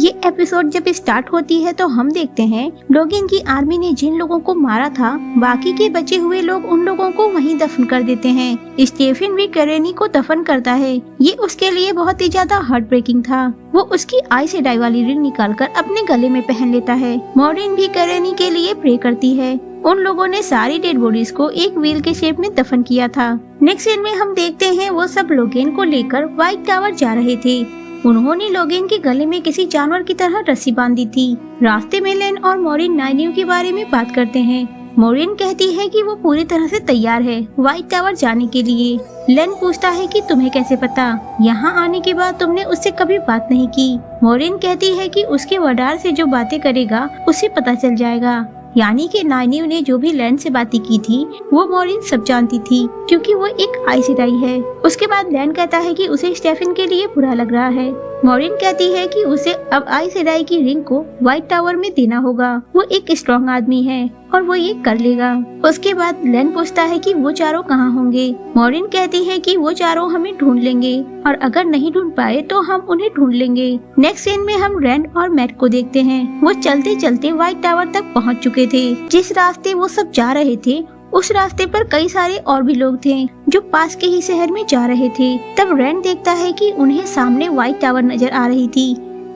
ये एपिसोड जब स्टार्ट होती है तो हम देखते हैं लोगन की आर्मी ने जिन लोगों को मारा था बाकी के बचे हुए लोग उन लोगों को वहीं दफन कर देते हैं। स्टीफन भी करेनी को दफन करता है। ये उसके लिए बहुत ही ज्यादा हार्ट ब्रेकिंग था। वो उसकी आई से डाई वाली रिंग निकालकर अपने गले में पहन लेता है। मॉरिन भी करेनी के लिए प्रे करती है। उन लोगों ने सारी डेड बॉडीज को एक व्हील के शेप में दफन किया था। नेक्स्ट सीन में हम देखते हैं वो सब लोगन को लेकर व्हाइट टावर जा रहे थे। उन्होंने लोगन के गले में किसी जानवर की तरह रस्सी बांधी थी। रास्ते में लेन और मॉरिन नाइनिव के बारे में बात करते हैं। मॉरिन कहती है कि वो पूरी तरह से तैयार है व्हाइट टावर जाने के लिए। लेन पूछता है कि तुम्हें कैसे पता? यहाँ आने के बाद तुमने उससे कभी बात नहीं की। मॉरिन कहती है कि उसके वडार से जो बातें करेगा उसे पता चल जाएगा। यानी कि नाइनिव ने जो भी लैंड से बातें की थी वो मॉरिन सब जानती थी क्योंकि वो एक आइसेडाई है। उसके बाद लैंड कहता है कि उसे स्टेफन के लिए बुरा लग रहा है। मॉरिन कहती है कि उसे अब आइसेडाई की रिंग को व्हाइट टावर में देना होगा। वो एक स्ट्रॉन्ग आदमी है और वो ये कर लेगा। उसके बाद लैंड पूछता है कि वो चारों कहाँ होंगे। मॉरिन कहती है कि वो चारों हमें ढूंढ लेंगे और अगर नहीं ढूंढ पाए तो हम उन्हें ढूंढ लेंगे। नेक्स्ट सीन में हम रैंड और मैट को देखते हैं। वो चलते चलते व्हाइट टावर तक पहुँच चुके थे। जिस रास्ते वो सब जा रहे थे उस रास्ते पर कई सारे और भी लोग थे जो पास के ही शहर में जा रहे थे। तब रैंड देखता है कि उन्हें सामने व्हाइट टावर नजर आ रही थी।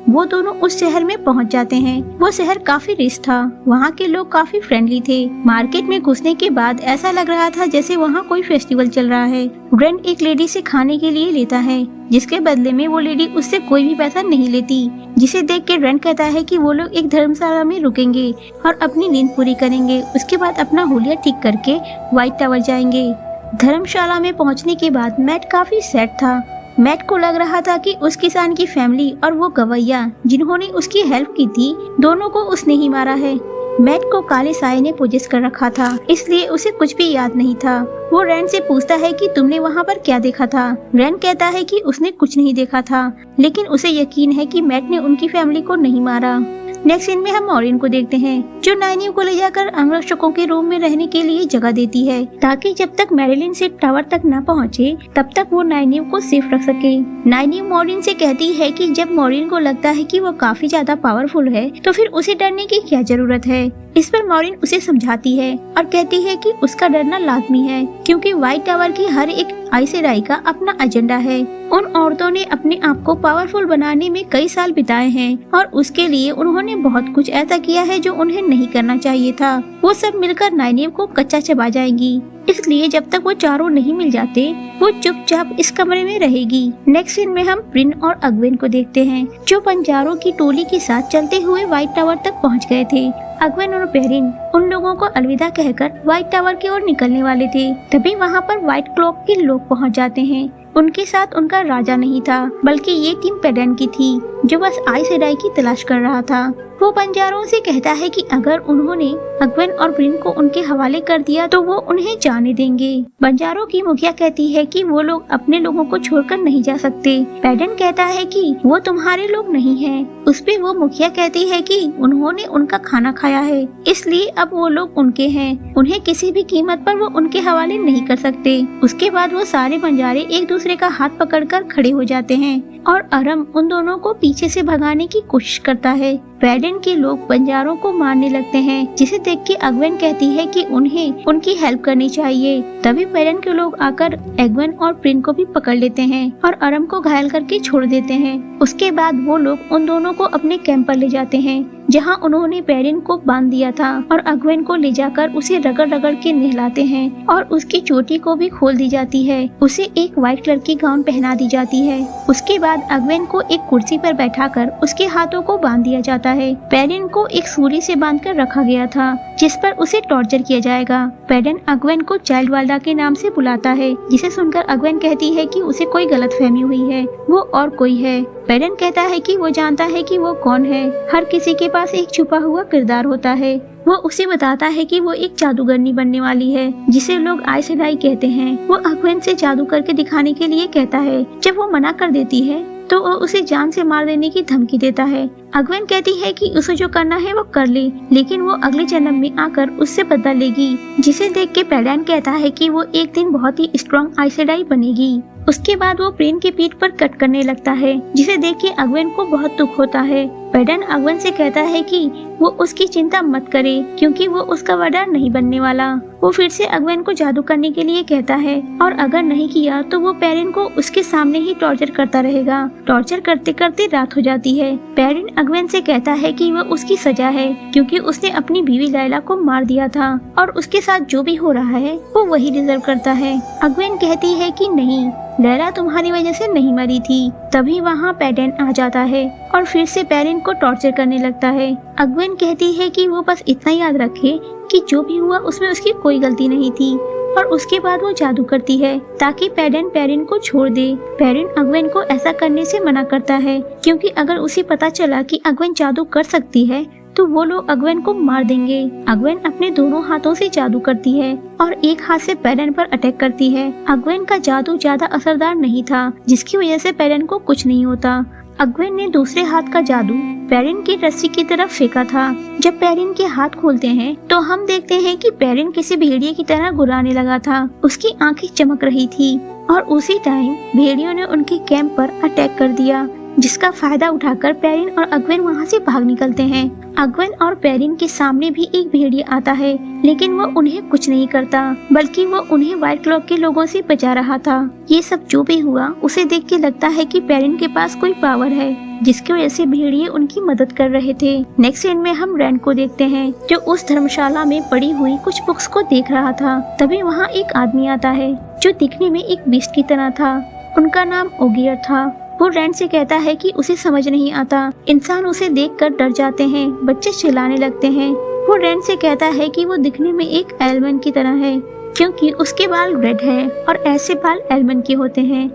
वो दोनों उस शहर में पहुंच जाते हैं। वो शहर काफी रिच था। वहाँ के लोग काफी फ्रेंडली थे। मार्केट में घुसने के बाद ऐसा लग रहा था जैसे वहाँ कोई फेस्टिवल चल रहा है। रैंड एक लेडी से खाने के लिए लेता है जिसके बदले में वो लेडी उससे कोई भी पैसा नहीं लेती। जिसे देख के रैंड कहता है कि वो लोग एक धर्मशाला में रुकेंगे और अपनी नींद पूरी करेंगे। उसके बाद अपना हुलिया ठीक करके व्हाइट टावर जाएंगे। धर्मशाला में पहुँचने के बाद मैट काफी सैड था। मैट को लग रहा था कि उस किसान की फैमिली और वो गवैया जिन्होंने उसकी हेल्प की थी दोनों को उसने ही मारा है। मैट को काले साये ने पोजेस कर रखा था इसलिए उसे कुछ भी याद नहीं था। वो रैंड से पूछता है कि तुमने वहाँ पर क्या देखा था? रैंड कहता है कि उसने कुछ नहीं देखा था लेकिन उसे यकीन है कि मैट ने उनकी फैमिली को नहीं मारा। नेक्स्ट सीन में हम मॉरिन को देखते हैं जो नाइनिव को ले जाकर अंगरक्षकों के रूम में रहने के लिए जगह देती है ताकि जब तक मैरिलिन से टावर तक न पहुंचे तब तक वो नाइनिव को सेफ रख सके। नाइनिव मॉरिन से कहती है कि जब मॉरिन को लगता है कि वो काफी ज्यादा पावरफुल है तो फिर उसे डरने की क्या जरूरत है। इस पर मॉरिन उसे समझाती है और कहती है कि उसका डरना लाजमी है क्योंकि व्हाइट टावर की हर एक आइसेडाई का अपना एजेंडा है। उन औरतों ने अपने आप को पावरफुल बनाने में कई साल बिताए हैं और उसके लिए उन्होंने बहुत कुछ ऐसा किया है जो उन्हें नहीं करना चाहिए था। वो सब मिलकर नाइनिव को कच्चा चबा जाएंगी। इसलिए जब तक वो चारों नहीं मिल जाते वो चुपचाप इस कमरे में रहेगी। नेक्स्ट सीन में हम प्रिन और अगवेन को देखते हैं जो बंजारों की टोली के साथ चलते हुए व्हाइट टावर तक पहुंच गए थे। अगवेन और पेरिन उन लोगों को अलविदा कहकर व्हाइट टावर की ओर निकलने वाले थे। तभी वहाँ पर व्हाइट क्लॉक के लोग पहुँच जाते हैं। उनके साथ उनका राजा नहीं था बल्कि ये टीम पेडेन की थी जो बस आइसेडाई की तलाश कर रहा था। वो बंजारों से कहता है कि अगर उन्होंने अगवेन और प्रिन को उनके हवाले कर दिया तो वो उन्हें जाने देंगे। बंजारों की मुखिया कहती है कि वो लोग अपने लोगों को छोड़कर नहीं जा सकते। पेडेन कहता है कि वो तुम्हारे लोग नहीं हैं। उस पे वो मुखिया कहती है कि उन्होंने उनका खाना खाया है इसलिए अब वो लोग उनके हैं। उन्हें किसी भी कीमत पर वो उनके हवाले नहीं कर सकते। उसके बाद वो सारे बंजारे एक दूसरे का हाथ पकड़कर खड़े हो जाते हैं और अरम उन दोनों को पीछे से भगाने की कोशिश करता है। पेडेन के लोग बंजारों को मारने लगते हैं जिसे देख के अगवेन कहती है कि उन्हें उनकी हेल्प करनी चाहिए। तभी पेडेन के लोग आकर अगवेन और प्रिन को भी पकड़ लेते हैं और अरम को घायल करके छोड़ देते हैं। उसके बाद वो लोग उन दोनों को अपने कैंप पर ले जाते हैं जहां उन्होंने पेरिन को बांध दिया था और अगवेन को ले जाकर उसे रगड़ रगड़ के नहलाते हैं और उसकी चोटी को भी खोल दी जाती है। उसे एक व्हाइट कलर की गाउन पहना दी जाती है। उसके बाद अगवेन को एक कुर्सी पर बैठाकर उसके हाथों को बांध दिया जाता है। पेरिन को एक सूली से बांधकर रखा गया था जिस पर उसे टॉर्चर किया जाएगा। पेरिन अगवेन को चाइल्ड वाल्डा के नाम से बुलाता है जिसे सुनकर अगवेन कहती है कि उसे कोई गलतफहमी हुई है, वो और कोई है। पेरिन कहता है कि वो जानता है कि वो कौन है। हर किसी के पास एक छुपा हुआ किरदार होता है। वो उसे बताता है कि वो एक जादूगरनी बनने वाली है जिसे लोग आइसेडाई कहते हैं। वो अगवेन से जादू करके दिखाने के लिए कहता है। जब वो मना कर देती है तो वो उसे जान से मार देने की धमकी देता है। अगवेन कहती है कि उसे जो करना है वो कर ले लेकिन वो अगले जन्म में आकर उससे बदला लेगी। जिसे देख के पेडेन कहता है कि वो एक दिन बहुत ही स्ट्रॉन्ग आइसेडाई बनेगी। उसके बाद वो प्रेन के पीठ पर कट करने लगता है जिसे देख के अगवेन को बहुत दुख होता है। पैडन अगवन से कहता है कि वो उसकी चिंता मत करे क्योंकि वो उसका वरदान नहीं बनने वाला। वो फिर से अगवन को जादू करने के लिए कहता है और अगर नहीं किया तो वो पेरिन को उसके सामने ही टॉर्चर करता रहेगा। टॉर्चर करते करते रात हो जाती है। पेरिन अगवन से कहता है कि वह उसकी सजा है क्योंकि उसने अपनी बीवी लैला को मार दिया था और उसके साथ जो भी हो रहा है वो वही डिजर्व करता है। अगवन कहती है कि नहीं, लैला तुम्हारी वजह से नहीं मरी थी। तभी वहाँ पैडन आ जाता है और फिर से पेरिन को टॉर्चर करने लगता है। अगवन कहती है कि वो बस इतना याद रखे कि जो भी हुआ उसमें उसकी कोई गलती नहीं थी और उसके बाद वो जादू करती है ताकि पैडन पेरिन को छोड़ दे। पेरिन अगवन को ऐसा करने से मना करता है क्योंकि अगर उसे पता चला कि अगवन जादू कर सकती है तो वो लोग अगवन को मार देंगे। अगवन अपने दोनों हाथों से जादू करती है और एक हाथ से पैडन पर अटैक करती है। अगवन का जादू ज्यादा असरदार नहीं था जिसकी वजह से पैडन को कुछ नहीं होता। अगवन ने दूसरे हाथ का जादू पेरिन की रस्सी की तरफ फेंका था। जब पेरिन के हाथ खोलते हैं तो हम देखते हैं कि पेरिन किसी भेड़िए की तरह गुर्राने लगा था। उसकी आंखें चमक रही थी और उसी टाइम भेड़ियों ने उनके कैंप पर अटैक कर दिया, जिसका फायदा उठाकर पेरिन और अगवन वहाँ से भाग निकलते हैं। अगवन और पेरिन के सामने भी एक भेड़िया आता है लेकिन वो उन्हें कुछ नहीं करता बल्कि वो उन्हें व्हाइट क्लॉक के लोगों से बचा रहा था। ये सब जो भी हुआ उसे देख के लगता है कि पेरिन के पास कोई पावर है जिसकी वजह से भेड़िए उनकी मदद कर रहे थे। नेक्स्ट सीन में हम रैंड को देखते हैं जो उस धर्मशाला में पड़ी हुई कुछ बुक्स को देख रहा था। तभी वहाँ एक आदमी आता है जो दिखने में एक बीस्ट की तरह था। उनका नाम ओगियर था। वो रैंड से कहता है कि उसे समझ नहीं आता। इंसान उसे देखकर डर जाते हैं, बच्चे चिल्लाने लगते हैं। वो रैंड से कहता है कि वो दिखने में एक एल्मन की तरह है क्योंकि उसके बाल रेड है और ऐसे बाल एल्मन के होते हैं।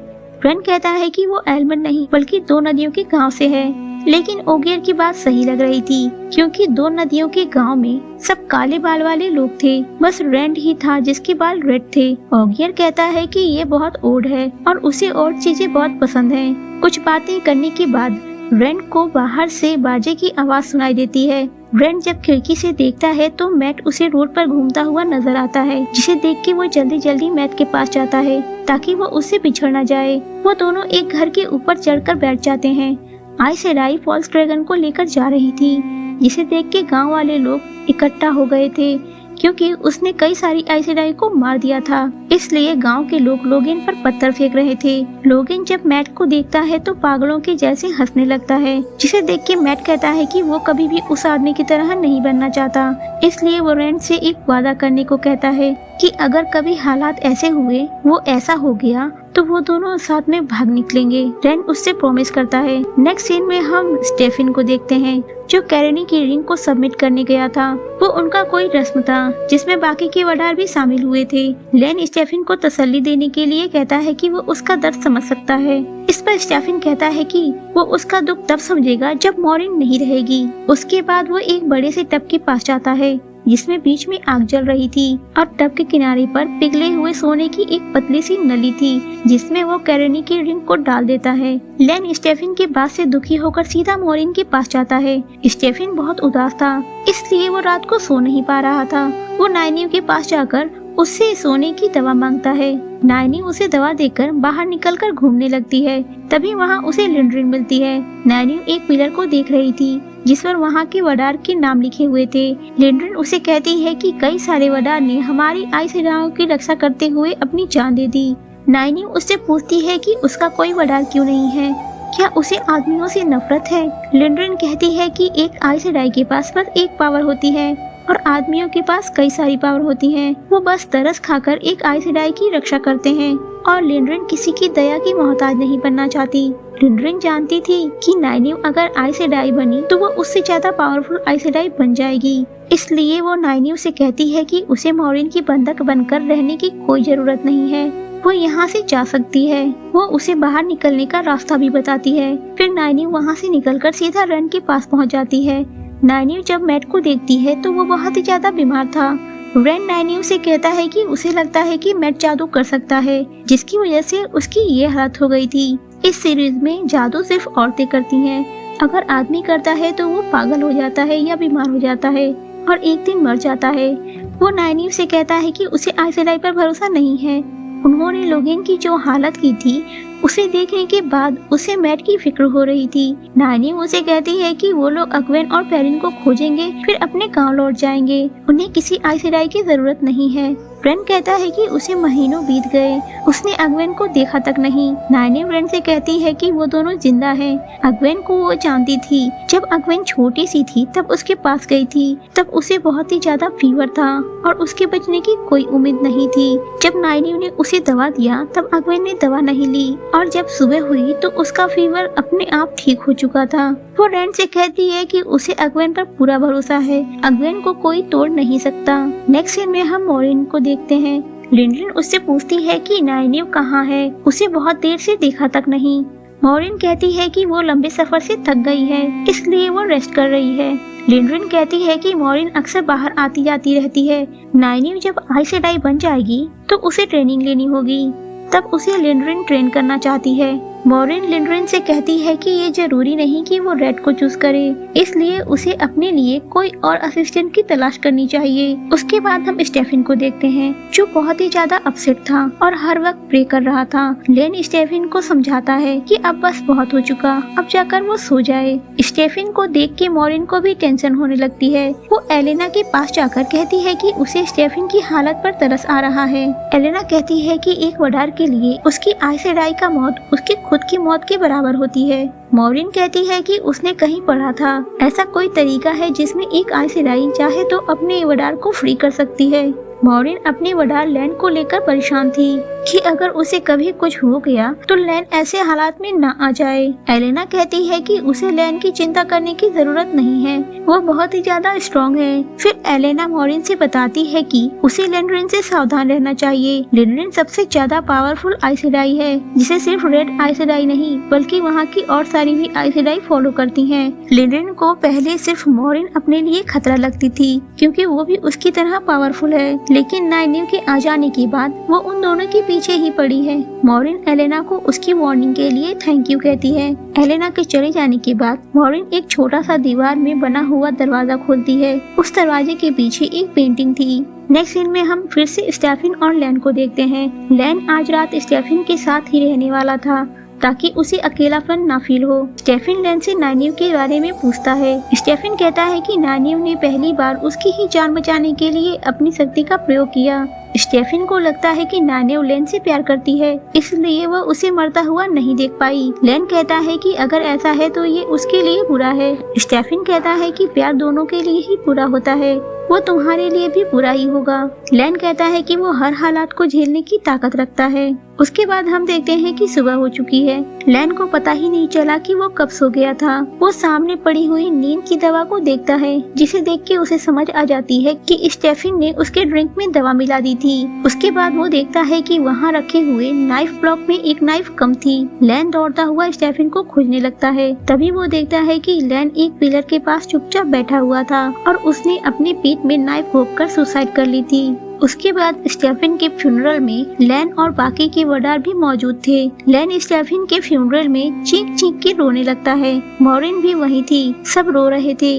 रैंड कहता है कि वो एल्मन नहीं बल्कि दो नदियों के गांव से है। लेकिन ओगियर की बात सही लग रही थी क्योंकि दो नदियों के गांव में सब काले बाल वाले लोग थे, बस रैंड ही था जिसके बाल रेड थे। ओगियर कहता है कि ये बहुत ओड है और उसे और चीजें बहुत पसंद हैं। कुछ बातें करने के बाद रैंड को बाहर से बाजे की आवाज सुनाई देती है। रैंड जब खिड़की से देखता है तो मैट उसे रोड पर घूमता हुआ नजर आता है, जिसे देख के वो जल्दी जल्दी मैट के पास जाता है ताकि वो उससे बिछड़ न जाए। वो दोनों एक घर के ऊपर चढ़कर बैठ जाते हैं। आइस सेडाई फॉल्स ड्रैगन को लेकर जा रही थी, जिसे देख के गाँव वाले लोग इकट्ठा हो गए थे क्योंकि उसने कई सारी आइस सेडाई को मार दिया था। इसलिए गांव के लोग लोगेन पर पत्थर फेंक रहे थे। लोगेन जब मैट को देखता है तो पागलों के जैसे हंसने लगता है, जिसे देख के मैट कहता है कि वो कभी भी उस आदमी की तरह नहीं बनना चाहता। इसलिए वो रैंड से एक वादा करने को कहता है कि अगर कभी हालात ऐसे हुए, वो ऐसा हो गया तो वो दोनों साथ में भाग निकलेंगे। रैंड उससे प्रॉमिस करता है। नेक्स्ट सीन में हम स्टेफिन को देखते हैं जो कैरेनी की रिंग को सबमिट करने गया था। वो उनका कोई रस्म था जिसमें बाकी के वडार भी शामिल हुए थे। लेन स्टेफिन को तसल्ली देने के लिए कहता है कि वो उसका दर्द समझ सकता है। इस पर स्टेफिन कहता है कि वो उसका दुख तब समझेगा जब मॉरिन नहीं रहेगी। उसके बाद वो एक बड़े से टब के पास जाता है जिसमें बीच में आग जल रही थी और टब के किनारे पर पिघले हुए सोने की एक पतली सी नली थी जिसमें वो कैरेनी की रिंग को डाल देता है। लेन स्टेफिन के बात से दुखी होकर सीधा मॉरिन के पास जाता है। स्टेफिन बहुत उदास था, इसलिए वो रात को सो नहीं पा रहा था। वो नाइनिव के पास जाकर उससे सोने की दवा मांगता है। नाइनी उसे दवा देकर बाहर निकलकर घूमने लगती है। तभी वहाँ उसे लिंड्रिन मिलती है। नाइनी एक पिलर को देख रही थी जिस पर वहाँ के वडार के नाम लिखे हुए थे। लिंड्रिन उसे कहती है कि कई सारे वडार ने हमारी आइस सेडाओं की रक्षा करते हुए अपनी जान दे दी। नाइनी उससे पूछती है कि उसका कोई वडार क्यों नहीं है, क्या उसे आदमियों से नफरत है। लिंड्रिन कहती है कि एक आइस सेडाई के पास बस एक पावर होती है और आदमियों के पास कई सारी पावर होती हैं। वो बस तरस खाकर एक आइस सेडाई की रक्षा करते हैं और लिंड्रिन किसी की दया की मोहताज नहीं बनना चाहती। लिंड्रिन जानती थी कि नाइनिव अगर आइस सेडाई बनी तो वो उससे ज्यादा पावरफुल आइस सेडाई बन जाएगी। इसलिए वो नाइनिव से कहती है कि उसे मॉरिन की बंधक बनकर रहने की कोई जरूरत नहीं है, वो यहाँ से जा सकती है। वो उसे बाहर निकलने का रास्ता भी बताती है। फिर नाइनिव वहाँ से निकलकर सीधा रैंड के पास पहुँच जाती है। नाइनिव जब मैट को देखती है तो वो बहुत ही ज्यादा बीमार था। रैंड नाइनिव से कहता है कि उसे लगता है कि मैट जादू कर सकता है, जिसकी वजह से उसकी ये हालत हो गई थी। इस सीरीज में जादू सिर्फ औरतें करती हैं। अगर आदमी करता है तो वो पागल हो जाता है या बीमार हो जाता है और एक दिन मर जाता है। वो नाइनिव से कहता है कि उसे आइस सेडाई पर भरोसा नहीं है। उन्होंने लोगेन की जो हालत की थी उसे देखने के बाद उसे मैट की फिक्र हो रही थी। नानी उसे कहती है कि वो लोग अगवेन और पेरिन को खोजेंगे, फिर अपने गांव लौट जाएंगे। उन्हें किसी आइसराई की जरूरत नहीं है। ब्रेन कहता है कि उसे महीनों बीत गए, उसने अगवेन को देखा तक नहीं। नानी ब्रेन से कहती है कि वो दोनों जिंदा हैं। अगवेन को वो जानती थी। जब अगवेन छोटी सी थी तब उसके पास गई थी। तब उसे बहुत ही ज्यादा फीवर था और उसके बचने की कोई उम्मीद नहीं थी। जब नानी ने उसे दवा दिया तब अगवेन ने दवा नहीं ली और जब सुबह हुई तो उसका फीवर अपने आप ठीक हो चुका था। वो रैन से कहती है कि उसे अगवेन पर पूरा भरोसा है, अगवेन को कोई तोड़ नहीं सकता। नेक्स्ट सीन में हम मॉरिन को देखते हैं। लिंडन उससे पूछती है कि नाइनिव कहाँ है, उसे बहुत देर से देखा तक नहीं। मॉरिन कहती है कि वो लंबे सफर से थक गई है, इसलिए वो रेस्ट कर रही है। लिंडन कहती है कि मॉरिन अक्सर बाहर आती जाती रहती है। नाइनिव जब आइसराई बन जाएगी तो उसे ट्रेनिंग लेनी होगी। तब उसे लिंडन ट्रेन करना चाहती है। मॉरिन लिंडन से कहती है कि ये जरूरी नहीं कि वो रेड को चूज करे, इसलिए उसे अपने लिए कोई और असिस्टेंट की तलाश करनी चाहिए। उसके बाद हम स्टेफिन को देखते हैं, जो बहुत ही ज्यादा अपसेट था और हर वक्त प्रे कर रहा था। लेन स्टेफिन को समझाता है कि अब बस बहुत हो चुका, अब जाकर वो सो जाए। स्टेफिन को देख के मॉरिन को भी टेंशन होने लगती है। वो एलेना के पास जाकर कहती है कि उसे स्टेफिन की हालत पर तरस आ रहा है। एलेना कहती है कि एक वडार के लिए उसकी आइसराई का मौत उसकी खुद की मौत के बराबर होती है। मॉरिन कहती है कि उसने कहीं पढ़ा था ऐसा कोई तरीका है जिसमें एक आइसराई चाहे तो अपने वडार को फ्री कर सकती है। मॉरिन अपने वडार लैंड को लेकर परेशान थी कि अगर उसे कभी कुछ हो गया तो लैंड ऐसे हालात में न आ जाए। एलेना कहती है कि उसे लैंड की चिंता करने की जरूरत नहीं है, वो बहुत ही ज्यादा स्ट्रॉन्ग है। फिर एलेना मॉरिन से बताती है कि उसे लिंडन से सावधान रहना चाहिए। लिंडन सबसे ज्यादा पावरफुल आइसराई है, जिसे सिर्फ रेड आइसराई नहीं बल्कि वहाँ की और सारी भी आइसराई फॉलो करती हैं। लिंडन को पहले सिर्फ मॉरिन अपने लिए खतरा लगती थी क्योंकि वो भी उसकी तरह पावरफुल है, लेकिन नाइनिव के आ जाने के बाद वो उन दोनों के पीछे ही पड़ी है। मॉरिन एलेना को उसकी वार्निंग के लिए थैंक यू कहती है। एलेना के चले जाने के बाद मॉरिन एक छोटा सा दीवार में बना हुआ दरवाजा खोलती है। उस दरवाजे के पीछे एक पेंटिंग थी। नेक्स्ट सीन में हम फिर से स्टेफिन और लैन को देखते हैं। लैन आज रात स्टेफिन के साथ ही रहने वाला था ताकि उसे अकेलापन ना फील हो। स्टेफिन लैन से नाइनिव के बारे में पूछता है। स्टेफिन कहता है कि नाइनिव ने पहली बार उसकी ही जान बचाने के लिए अपनी शक्ति का प्रयोग किया। स्टेफिन को लगता है कि नाइनिव लैन से प्यार करती है, इसलिए वह उसे मरता हुआ नहीं देख पाई। लैन कहता है कि अगर ऐसा है तो ये उसके लिए बुरा है। स्टेफिन कहता है कि प्यार दोनों के लिए ही बुरा होता है, वो तुम्हारे लिए भी बुरा ही होगा। लैन कहता है कि वो हर हालात को झेलने की ताकत रखता है। उसके बाद हम देखते हैं कि सुबह हो चुकी है। लैन को पता ही नहीं चला कि वो कब सो गया था। वो सामने पड़ी हुई नींद की दवा को देखता है, जिसे देख के उसे समझ आ जाती है कि स्टेफिन ने उसके ड्रिंक में दवा मिला दी थी। उसके बाद वो देखता है कि वहाँ रखे हुए नाइफ ब्लॉक में एक नाइफ कम थी। लैन दौड़ता हुआ स्टेफिन को खोजने लगता है। तभी वो देखता है कि लैन एक पिलर के पास चुपचाप बैठा हुआ था और उसने अपने पेट में नाइफ घोंपकर सुसाइड कर ली थी। उसके बाद स्टेफिन के फ्यूनरल में लैन और बाकी के वडार भी मौजूद थे। लैन स्टेफिन के फ्यूनरल में चीख चीख के रोने लगता है। मॉरिन भी वहीं थी, सब रो रहे थे।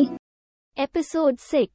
एपिसोड 6।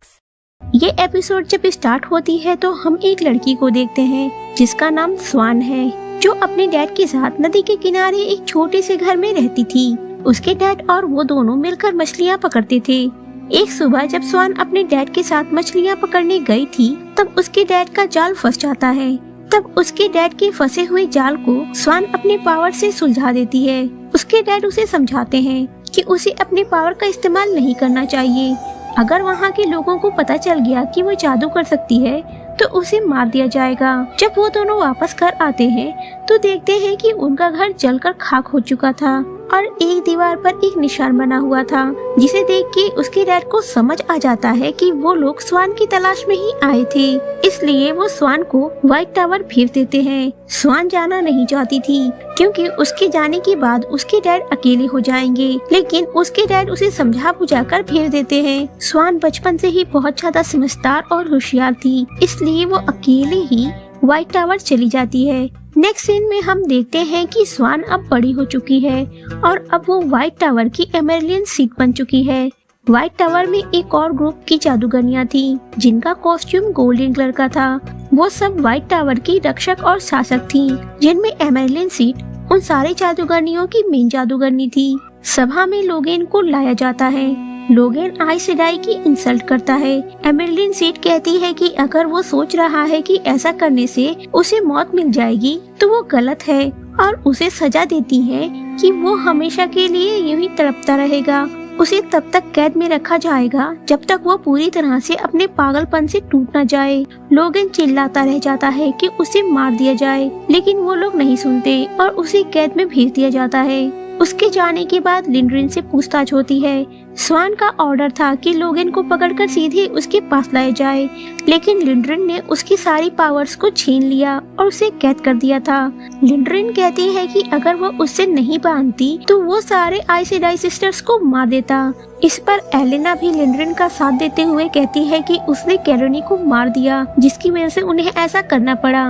ये एपिसोड जब स्टार्ट होती है तो हम एक लड़की को देखते हैं जिसका नाम स्वान है, जो अपने डैड के साथ नदी के किनारे एक छोटे से घर में रहती थी। उसके डैड और वो दोनों मिलकर मछलियाँ पकड़ते थे। एक सुबह जब स्वान अपने डैड के साथ मछलियाँ पकड़ने गई थी तब उसके डैड का जाल फंस जाता है। तब उसके डैड के फंसे हुए जाल को स्वान अपने पावर से सुलझा देती है। उसके डैड उसे समझाते हैं कि उसे अपने पावर का इस्तेमाल नहीं करना चाहिए। अगर वहाँ के लोगों को पता चल गया कि वो जादू कर सकती है तो उसे मार दिया जाएगा। जब वो दोनों वापस घर आते हैं तो देखते हैं कि उनका घर जलकर खाक हो चुका था और एक दीवार पर एक निशान बना हुआ था, जिसे देख के उसके डैड को समझ आ जाता है कि वो लोग स्वान की तलाश में ही आए थे। इसलिए वो स्वान को व्हाइट टावर भेज देते हैं। स्वान जाना नहीं चाहती थी क्योंकि उसके जाने के बाद उसके डैड अकेले हो जाएंगे, लेकिन उसके डैड उसे समझा बुझा कर भेज देते हैं। स्वान बचपन से ही बहुत ज्यादा समझदार और होशियार थी, इसलिए वो अकेले ही व्हाइट टावर चली जाती है। नेक्स्ट सीन में हम देखते हैं कि स्वान अब बड़ी हो चुकी है और अब वो व्हाइट टावर की एमेलियन सीट बन चुकी है। व्हाइट टावर में एक और ग्रुप की जादूगरियां थी जिनका कॉस्ट्यूम गोल्डन कलर का था। वो सब व्हाइट टावर की रक्षक और शासक थी, जिनमें एमेलियन सीट उन सारे जादूगरनियों की मेन जादूगरनी थी। सभा में लोगेन को लाया जाता है। लोगेन आइस सेडाई की इंसल्ट करता है। एमेलिन सीड कहती है कि अगर वो सोच रहा है कि ऐसा करने से उसे मौत मिल जाएगी तो वो गलत है, और उसे सजा देती है कि वो हमेशा के लिए यूं ही तड़पता रहेगा। उसे तब तक कैद में रखा जाएगा जब तक वो पूरी तरह से अपने पागलपन से टूट न जाए। लोगेन चिल्लाता रह जाता है कि उसे मार दिया जाए, लेकिन वो लोग नहीं सुनते और उसे कैद में भेज दिया जाता है। उसके जाने के बाद लिंड्रिन से पूछताछ होती है। स्वान का ऑर्डर था कि लोगेन को पकड़कर सीधे उसके पास लाया जाए, लेकिन लिंड्रिन ने उसकी सारी पावर्स को छीन लिया और उसे कैद कर दिया था। लिंड्रिन कहती है कि अगर वो उससे नहीं बांधती तो वो सारे आइस सेडाई सिस्टर्स को मार देता। इस पर एलेना भी लिंड्रिन का साथ देते हुए कहती है कि उसने कैरोनी को मार दिया, जिसकी वजह से उन्हें ऐसा करना पड़ा।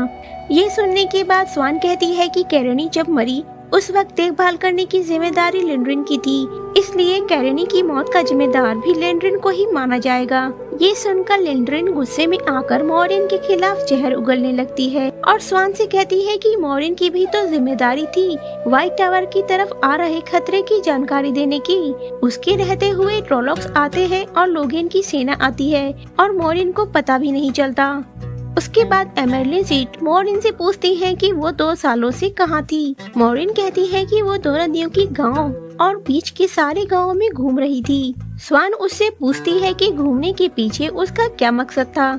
ये सुनने के बाद स्वान कहती है कि कैरोनी जब मरी उस वक्त देखभाल करने की जिम्मेदारी लिंड्रिन की थी, इसलिए कैरोनी की मौत का जिम्मेदार भी लिंड्रिन को ही माना जाएगा। ये सुनकर लिंड्रिन गुस्से में आकर मॉरिन के खिलाफ जहर उगलने लगती है और स्वान से कहती है कि मॉरिन की भी तो जिम्मेदारी थी व्हाइट टावर की तरफ आ रहे खतरे की जानकारी देने की। उसके रहते हुए ट्रोलॉक्स आते हैं और लोगेन की सेना आती है और मॉरिन को पता भी नहीं चलता। उसके बाद एमेलिन सीड मॉरिन से पूछती है कि वो 2 सालों से कहाँ थी। मॉरिन कहती है कि वो 2 नदियों की गांव और बीच के सारे गांवों में घूम रही थी। स्वान उससे पूछती है कि घूमने के पीछे उसका क्या मकसद था।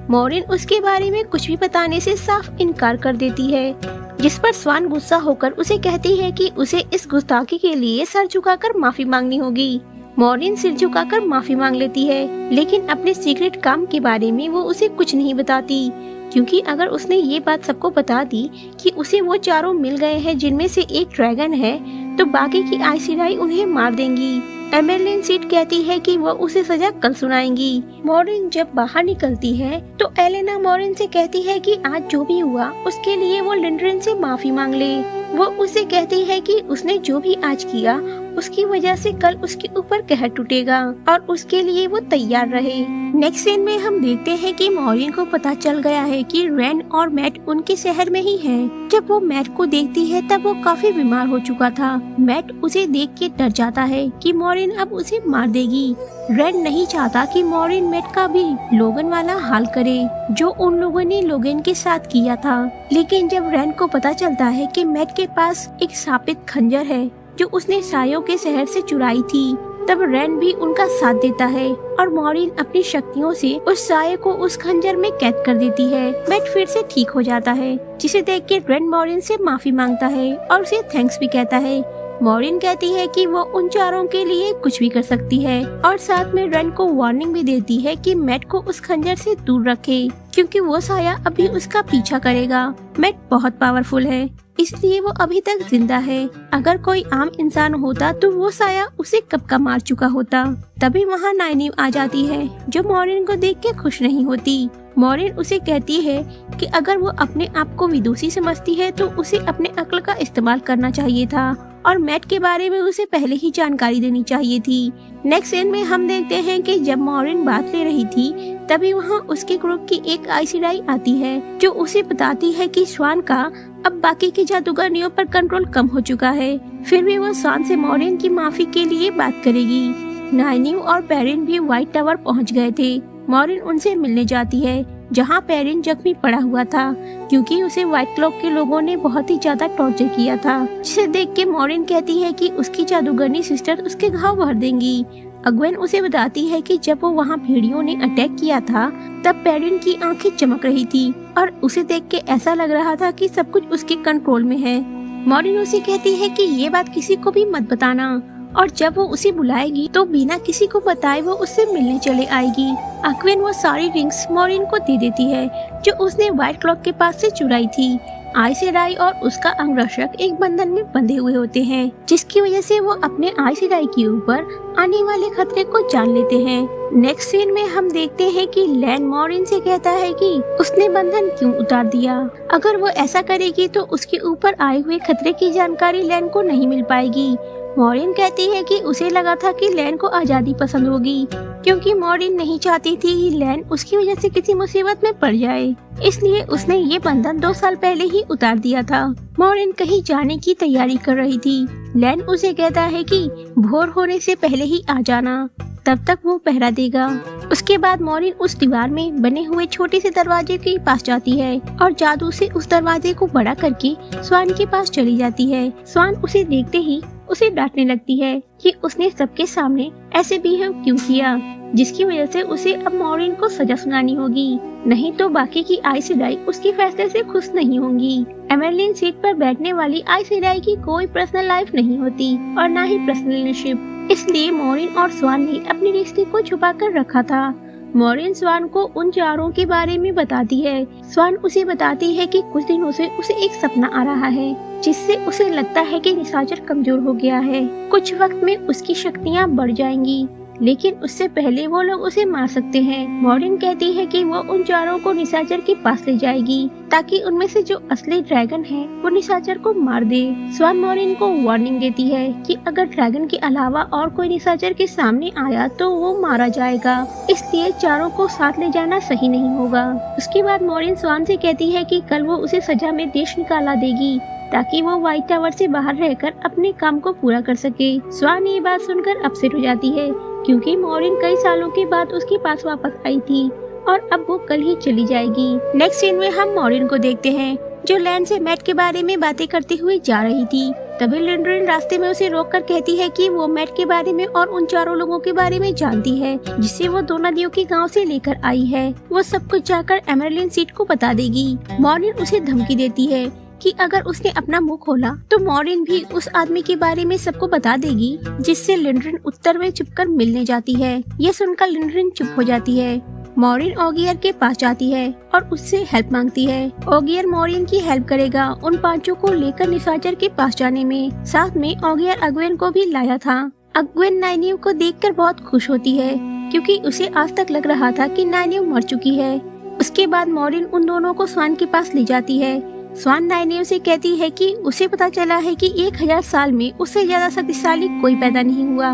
मॉरिन उसके बारे में कुछ भी बताने से साफ इनकार कर देती है, जिस पर स्वान गुस्सा होकर उसे कहती है कि उसे इस गुस्ताखी के लिए सर झुकाकर माफी मांगनी होगी। मॉरिन सिर झुकाकर माफी मांग लेती है, लेकिन अपने सीक्रेट काम के बारे में वो उसे कुछ नहीं बताती, क्योंकि अगर उसने ये बात सबको बता दी कि उसे वो 4 मिल गए हैं जिनमें से एक ड्रैगन है, तो बाकी की आइस सेडाई उन्हें मार देंगी। एमेलिन सीड कहती है कि वो उसे सजा कल सुनाएंगी। मॉरिन जब बाहर निकलती है तो एलेना मॉरिन से कहती है कि आज जो भी हुआ उसके लिए वो लिंड्रिन से माफी मांग ले। वो उसे कहती है कि उसने जो भी आज किया उसकी वजह से कल उसके ऊपर कहर टूटेगा और उसके लिए वो तैयार रहे। नेक्स्ट सीन में हम देखते हैं कि मॉरिन को पता चल गया है कि रेन और मैट उनके शहर में ही हैं। जब वो मैट को देखती है तब वो काफी बीमार हो चुका था। मैट उसे देख के डर जाता है कि मॉरिन अब उसे मार देगी। रेन नहीं चाहता कि मॉरिन मैट का भी लोगन वाला हाल करे जो उन लोगों ने लोगन के साथ किया था। लेकिन जब रेन को पता चलता है कि मैट के पास एक शापित खंजर है जो उसने सायों के शहर से चुराई थी, तब रेन भी उनका साथ देता है और मॉरिन अपनी शक्तियों से उस साये को उस खंजर में कैद कर देती है। मैट फिर से ठीक हो जाता है, जिसे देख के रेन मॉरिन से माफी मांगता है और उसे थैंक्स भी कहता है। मॉरिन कहती है कि वो उन 4 के लिए कुछ भी कर सकती है और साथ में रेन को वार्निंग भी देती है कि मैट को उस खंजर से दूर रखे, क्योंकि वो साया अभी उसका पीछा करेगा। मैट बहुत पावरफुल है, इसलिए वो अभी तक जिंदा है। अगर कोई आम इंसान होता तो वो साया उसे कब का मार चुका होता। तभी वहाँ नाइनिव आ जाती है जो मॉरिन को देख के खुश नहीं होती। मॉरिन उसे कहती है कि अगर वो अपने आप को विदुषी समझती है तो उसे अपने अक्ल का इस्तेमाल करना चाहिए था और मैट के बारे में उसे पहले ही जानकारी देनी चाहिए थी। नेक्स्ट सीन में हम देखते हैं कि जब मॉरिन बात ले रही थी तभी वहाँ उसके ग्रुप की एक आइस सेडाई आती है जो उसे बताती है कि स्वान का अब बाकी की जादूगरनियों पर कंट्रोल कम हो चुका है। फिर भी वो स्वान से मॉरिन की माफी के लिए बात करेगी। नाइनिव और पेरिन भी व्हाइट टावर पहुँच गए थे। मॉरिन उनसे मिलने जाती है जहाँ पेरिन जख्मी पड़ा हुआ था, क्योंकि उसे व्हाइट क्लॉक के लोगों ने बहुत ही ज्यादा टॉर्चर किया था, जिसे देख के मॉरिन कहती है कि उसकी जादूगरनी सिस्टर उसके घाव भर देंगी। अग्वेन उसे बताती है कि जब वो वहाँ भेड़ियों ने अटैक किया था तब पेरिन की आंखें चमक रही थी और उसे देख के ऐसा लग रहा था कि सब कुछ उसके कंट्रोल में है। मॉरिन उसे कहती है कि ये बात किसी को भी मत बताना और जब वो उसे बुलाएगी तो बिना किसी को बताए वो उससे मिलने चले आएगी। अग्वेन वो सारी रिंग्स मॉरिन को दे देती है जो उसने व्हाइट क्लॉक के पास से चुराई थी। आइस सेडाई और उसका अंगरक्षक एक बंधन में बंधे हुए होते हैं, जिसकी वजह से वो अपने आइस सेडाई के ऊपर आने वाले खतरे को जान लेते हैं। नेक्स्ट सीन में हम देखते हैं कि लैन मॉरिन से कहता है कि उसने बंधन क्यों उतार दिया। अगर वो ऐसा करेगी तो उसके ऊपर आए हुए खतरे की जानकारी लैन को नहीं मिल पाएगी। मॉरिन कहती है कि उसे लगा था कि लैन को आजादी पसंद होगी, क्योंकि मॉरिन नहीं चाहती थी कि लैन उसकी वजह से किसी मुसीबत में पड़ जाए, इसलिए उसने ये बंधन 2 साल पहले ही उतार दिया था। मॉरिन कहीं जाने की तैयारी कर रही थी। लैन उसे कहता है कि भोर होने से पहले ही आ जाना, तब तक वो पहरा देगा। उसके बाद मॉरिन उस दीवार में बने हुए छोटे से दरवाजे के पास जाती है और जादू से उस दरवाजे को बड़ा करके स्वान के पास चली जाती है। स्वान उसे देखते ही उसे डांटने लगती है कि उसने सबके सामने ऐसे बिहेव क्यों किया, जिसकी वजह से उसे अब मॉरिन को सजा सुनानी होगी, नहीं तो बाकी की आइस सेडाई उसके फैसले से खुश नहीं होंगी। एमरलिन सीट पर बैठने वाली आइस सेडाई की कोई पर्सनल लाइफ नहीं होती और ना ही पर्सनलशिप, इसलिए मॉरिन और स्वान ने अपने रिश्ते को छुपा कर रखा था। मॉरिन स्वान को उन चारों के बारे में बताती है। स्वान उसे बताती है कि कुछ दिनों से उसे एक सपना आ रहा है, जिससे उसे लगता है कि निशाचर कमजोर हो गया है। कुछ वक्त में उसकी शक्तियाँ बढ़ जाएंगी, लेकिन उससे पहले वो लोग उसे मार सकते हैं। मॉरिन कहती है कि वो उन चारों को निशाचर के पास ले जाएगी, ताकि उनमें से जो असली ड्रैगन है वो निशाचर को मार दे। स्वान मॉरिन को वार्निंग देती है कि अगर ड्रैगन के अलावा और कोई निशाचर के सामने आया तो वो मारा जाएगा, इसलिए चारों को साथ ले जाना सही नहीं होगा। उसके बाद मॉरिन स्वान से कहती है कि कल वो उसे सजा में देश निकाला देगी, ताकि वो व्हाइट टावर से बाहर रहकर अपने काम को पूरा कर सके। स्वान ये बात सुनकर अपसेट हो जाती है, क्योंकि मॉरिन कई सालों के बाद उसके पास वापस आई थी और अब वो कल ही चली जाएगी। नेक्स्ट सीन में हम मॉरिन को देखते हैं, जो लैन से मैट के बारे में बातें करते हुए जा रही थी। तभी लिंड्रेन रास्ते में उसे रोककर कहती है कि वो मैट के बारे में और उन चारों लोगों के बारे में जानती है, जिसे वो 2 नदियों के गांव से लेकर आई है। वो सब कुछ जाकर एमरलिन सीट को बता देगी। मॉरिन उसे धमकी देती है कि अगर उसने अपना मुंह खोला तो मॉरिन भी उस आदमी के बारे में सबको बता देगी, जिससे लिंड्रेन उत्तर में छुपकर मिलने जाती है। ये सुनकर लिंड्रेन चुप हो जाती है। मॉरिन ओगियर के पास जाती है और उससे हेल्प मांगती है। ओगियर मॉरिन की हेल्प करेगा उन 5 को लेकर निशाचर के पास जाने में। साथ में ओगियर अग्वेन को भी लाया था। अग्वेन नाइनिव को देखकर बहुत खुश होती है, क्योंकि उसे आज तक लग रहा था कि नाइनिव मर चुकी है। उसके बाद मॉरिन उन दोनों को स्वान के पास ले जाती है। स्वान नाइनिव से कहती है कि उसे पता चला है कि 1000 साल में उससे ज्यादा शक्तिशाली कोई पैदा नहीं हुआ,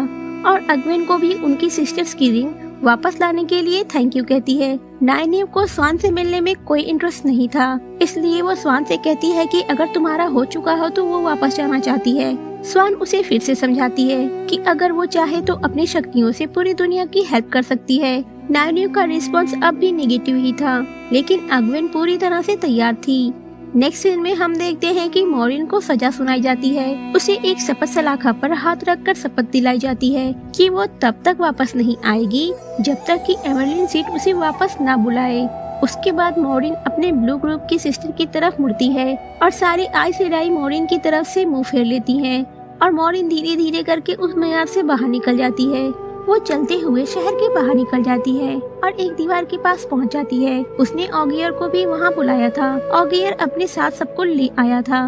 और अग्वेन को भी उनकी सिस्टर्स की रिंग वापस लाने के लिए थैंक यू कहती है। नाइनिव को स्वान से मिलने में कोई इंटरेस्ट नहीं था, इसलिए वो स्वान से कहती है कि अगर तुम्हारा हो चुका हो तो वो वापस जाना चाहती है। स्वान उसे फिर से समझाती है कि अगर वो चाहे तो अपनी शक्तियों से पूरी दुनिया की हेल्प कर सकती है। नाइनिव का रिस्पॉन्स अब भी नेगेटिव ही था, लेकिन अग्वेन पूरी तरह से तैयार थी। नेक्स्ट सीन में हम देखते हैं कि मॉरिन को सजा सुनाई जाती है। उसे एक शपथ सलाखा पर हाथ रखकर शपथ दिलाई जाती है कि वो तब तक वापस नहीं आएगी जब तक कि एमरलिन सीट उसे वापस ना बुलाए। उसके बाद मॉरिन अपने ब्लू ग्रुप की सिस्टर की तरफ मुड़ती है और सारी आइस सेडाई मॉरिन की तरफ से मुंह फेर लेती हैं और मॉरिन धीरे धीरे करके उस मयार से बाहर निकल जाती है। वो चलते हुए शहर के बाहर निकल जाती है और एक दीवार के पास पहुंच जाती है। उसने ओगियर को भी वहां बुलाया था। ओगियर अपने साथ सबको ले आया था।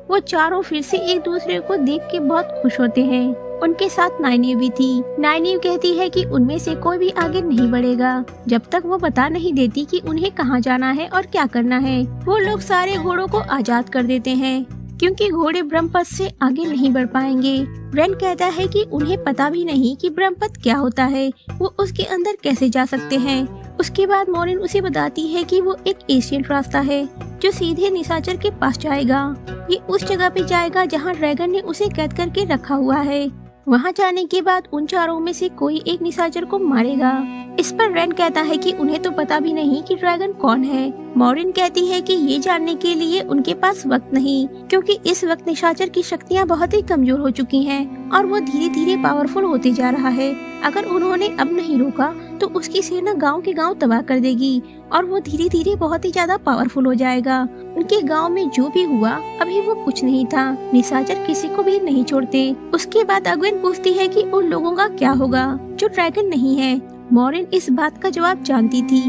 वो चारों फिर से एक दूसरे को देख के बहुत खुश होते हैं। उनके साथ नाइनिव भी थी। नाइनिव कहती है कि उनमें से कोई भी आगे नहीं बढ़ेगा जब तक वो बता नहीं देती कि उन्हें कहाँ जाना है और क्या करना है। वो लोग सारे घोड़ों को आजाद कर देते हैं, क्योंकि घोड़े ब्रह्मपथ से आगे नहीं बढ़ पाएंगे। ब्रेन कहता है कि उन्हें पता भी नहीं कि ब्रह्मपथ क्या होता है, वो उसके अंदर कैसे जा सकते हैं। उसके बाद मॉरिन उसे बताती है कि वो एक एशियन रास्ता है जो सीधे निशाचर के पास जाएगा। ये उस जगह पे जाएगा जहाँ ड्रैगन ने उसे कैद करके रखा हुआ है। वहाँ जाने के बाद उन चारों में से कोई एक निशाचर को मारेगा। इस पर रेन कहता है कि उन्हें तो पता भी नहीं कि ड्रैगन कौन है। मॉरिन कहती है कि ये जानने के लिए उनके पास वक्त नहीं, क्योंकि इस वक्त निशाचर की शक्तियाँ बहुत ही कमजोर हो चुकी हैं और वो धीरे धीरे पावरफुल होते जा रहा है। अगर उन्होंने अब नहीं रोका तो उसकी सेना गांव के गांव तबाह कर देगी और वो धीरे धीरे बहुत ही ज्यादा पावरफुल हो जाएगा। उनके गांव में जो भी हुआ अभी वो कुछ नहीं था। निशाचर किसी को भी नहीं छोड़ते। उसके बाद अग्वेन पूछती है कि उन लोगों का क्या होगा जो ड्रैगन नहीं है। मॉरिन इस बात का जवाब जानती थी,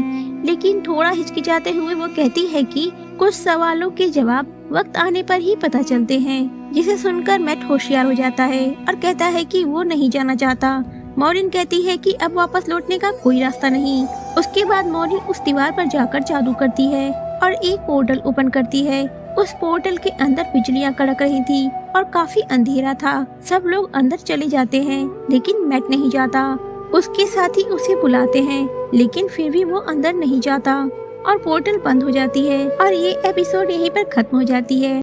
लेकिन थोड़ा हिचकिचाते हुए वो कहती है कि कुछ सवालों के जवाब वक्त आने पर ही पता चलते हैं। जिसे सुनकर मैट होशियार हो जाता है और कहता है कि वो नहीं जाना चाहता। मॉरिन कहती है कि अब वापस लौटने का कोई रास्ता नहीं। उसके बाद मॉरिन उस दीवार पर जाकर जादू करती है और एक पोर्टल ओपन करती है उस पोर्टल के अंदर बिजलियां कड़क रही थी और काफी अंधेरा था। सब लोग अंदर चले जाते हैं लेकिन मैट नहीं जाता। उसके साथी उसे बुलाते हैं लेकिन फिर भी वो अंदर नहीं जाता और पोर्टल बंद हो जाती है और ये एपिसोड यहीं पर खत्म हो जाती है।